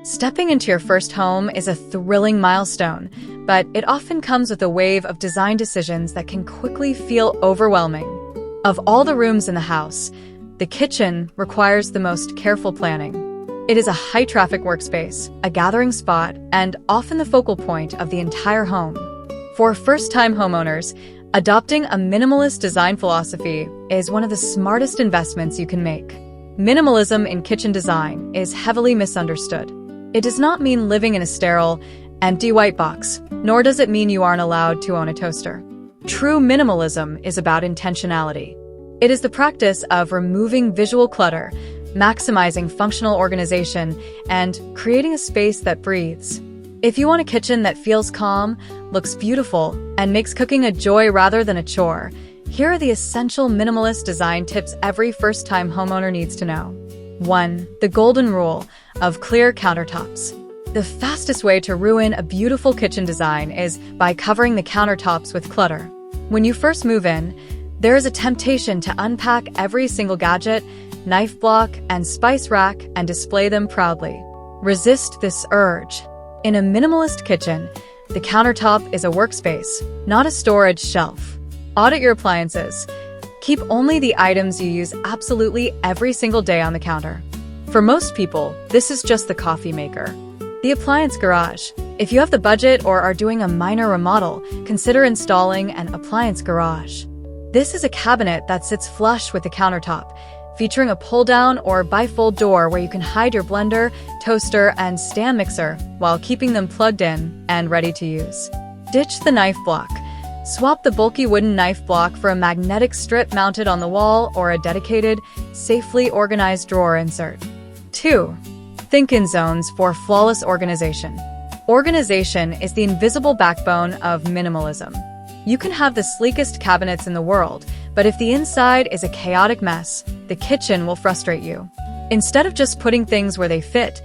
Stepping into your first home is a thrilling milestone, but it often comes with a wave of design decisions that can quickly feel overwhelming. Of all the rooms in the house, the kitchen requires the most careful planning. It is a high-traffic workspace, a gathering spot, and often the focal point of the entire home. For first-time homeowners, adopting a minimalist design philosophy is one of the smartest investments you can make. Minimalism in kitchen design is heavily misunderstood. It does not mean living in a sterile, empty white box, nor does it mean you aren't allowed to own a toaster. True minimalism is about intentionality. It is the practice of removing visual clutter, maximizing functional organization, and creating a space that breathes. If you want a kitchen that feels calm, looks beautiful, and makes cooking a joy rather than a chore, here are the essential minimalist design tips every first-time homeowner needs to know. 1. The golden rule of clear countertops. The fastest way to ruin a beautiful kitchen design is by covering the countertops with clutter. When you first move in, there is a temptation to unpack every single gadget, knife block, and spice rack and display them proudly. Resist this urge. In a minimalist kitchen, the countertop is a workspace, not a storage shelf. Audit your appliances. Keep only the items you use absolutely every single day on the counter. For most people, this is just the coffee maker. The appliance garage. If you have the budget or are doing a minor remodel, consider installing an appliance garage. This is a cabinet that sits flush with the countertop, featuring a pull-down or bifold door where you can hide your blender, toaster, and stand mixer while keeping them plugged in and ready to use. Ditch the knife block. Swap the bulky wooden knife block for a magnetic strip mounted on the wall or a dedicated, safely organized drawer insert. 2. Think in zones for flawless organization. Organization is the invisible backbone of minimalism. You can have the sleekest cabinets in the world, but if the inside is a chaotic mess, the kitchen will frustrate you. Instead of just putting things where they fit,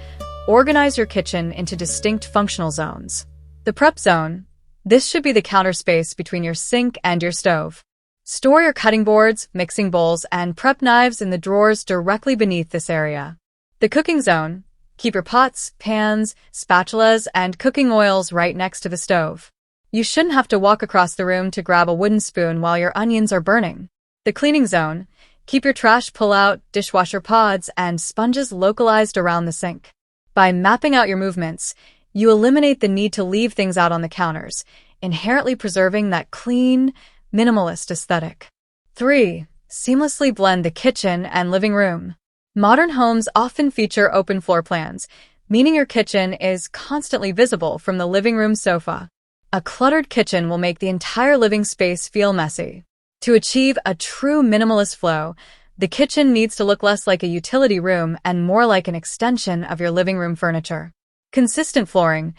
organize your kitchen into distinct functional zones. The prep zone. This should be the counter space between your sink and your stove. Store your cutting boards, mixing bowls, and prep knives in the drawers directly beneath this area. The cooking zone. Keep your pots, pans, spatulas, and cooking oils right next to the stove. You shouldn't have to walk across the room to grab a wooden spoon while your onions are burning. The cleaning zone. Keep your trash pull-out, dishwasher pods, and sponges localized around the sink. By mapping out your movements, you eliminate the need to leave things out on the counters, inherently preserving that clean, minimalist aesthetic. 3. Seamlessly blend the kitchen and living room. Modern homes often feature open floor plans, meaning your kitchen is constantly visible from the living room sofa. A cluttered kitchen will make the entire living space feel messy. To achieve a true minimalist flow, the kitchen needs to look less like a utility room and more like an extension of your living room furniture. Consistent flooring.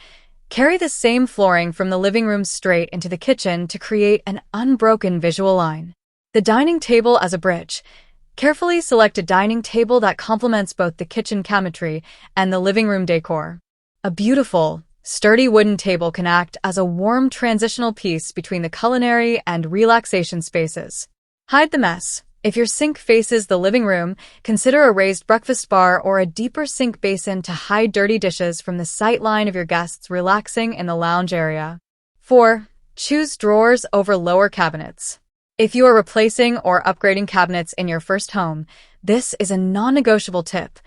Carry the same flooring from the living room straight into the kitchen to create an unbroken visual line. The dining table as a bridge. Carefully select a dining table that complements both the kitchen cabinetry and the living room decor. A beautiful, sturdy wooden table can act as a warm transitional piece between the culinary and relaxation spaces. Hide the mess. If your sink faces the living room, consider a raised breakfast bar or a deeper sink basin to hide dirty dishes from the sight line of your guests relaxing in the lounge area. 4. Choose drawers over lower cabinets. If you are replacing or upgrading cabinets in your first home, this is a non-negotiable tip.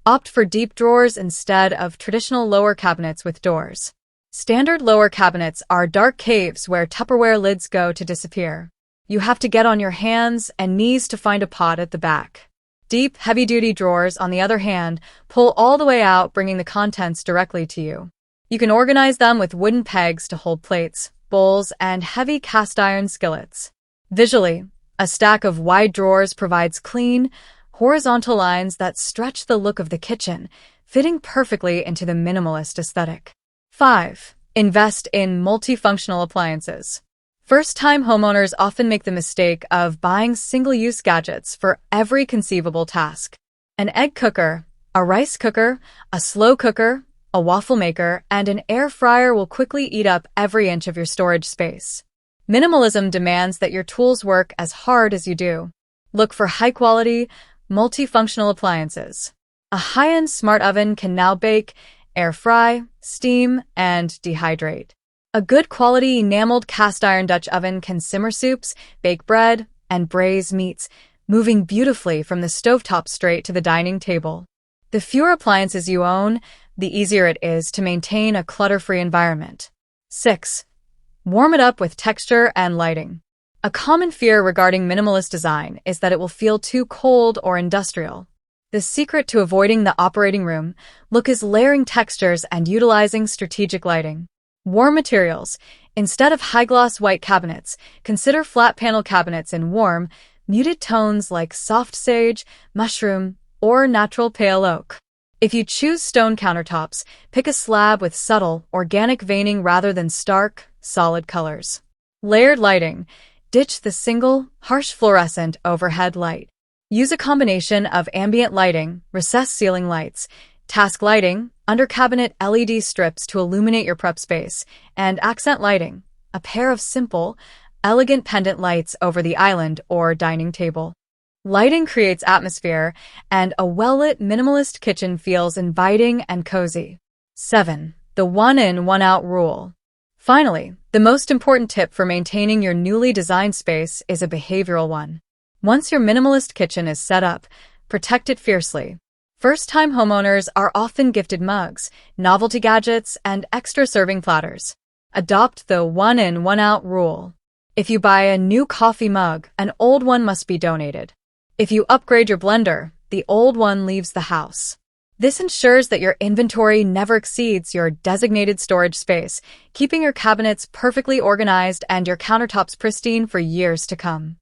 Opt for deep drawers instead of traditional lower cabinets with doors. Standard lower cabinets are dark caves where Tupperware lids go to disappear. You have to get on your hands and knees to find a pot at the back. Deep, heavy-duty drawers, on the other hand, pull all the way out, bringing the contents directly to you. You can organize them with wooden pegs to hold plates, bowls, and heavy cast-iron skillets. Visually, a stack of wide drawers provides clean, horizontal lines that stretch the look of the kitchen, fitting perfectly into the minimalist aesthetic. 5. Invest in multifunctional appliances. First-time homeowners often make the mistake of buying single-use gadgets for every conceivable task. An egg cooker, a rice cooker, a slow cooker, a waffle maker, and an air fryer will quickly eat up every inch of your storage space. Minimalism demands that your tools work as hard as you do. Look for high-quality, multifunctional appliances. A high-end smart oven can now bake air fry, steam, and dehydrate. A good quality enameled cast iron Dutch oven can simmer soups, bake bread, and braise meats, moving beautifully from the stovetop straight to the dining table. The fewer appliances you own, the easier it is to maintain a clutter-free environment. 6. Warm it up with texture and lighting. A common fear regarding minimalist design is that it will feel too cold or industrial. The secret to avoiding the operating room look is layering textures and utilizing strategic lighting. Warm materials. Instead of high-gloss white cabinets, consider flat panel cabinets in warm, muted tones like soft sage, mushroom, or natural pale oak. If you choose stone countertops, pick a slab with subtle, organic veining rather than stark, solid colors. Layered lighting. Ditch the single, harsh fluorescent overhead light. Use a combination of ambient lighting, recessed ceiling lights, task lighting, under-cabinet LED strips to illuminate your prep space, and accent lighting, a pair of simple, elegant pendant lights over the island or dining table. Lighting creates atmosphere, and a well-lit minimalist kitchen feels inviting and cozy. 7. The one-in, one-out rule. Finally, the most important tip for maintaining your newly designed space is a behavioral one. Once your minimalist kitchen is set up, protect it fiercely. First-time homeowners are often gifted mugs, novelty gadgets, and extra serving platters. Adopt the one-in, one-out rule. If you buy a new coffee mug, an old one must be donated. If you upgrade your blender, the old one leaves the house. This ensures that your inventory never exceeds your designated storage space, keeping your cabinets perfectly organized and your countertops pristine for years to come.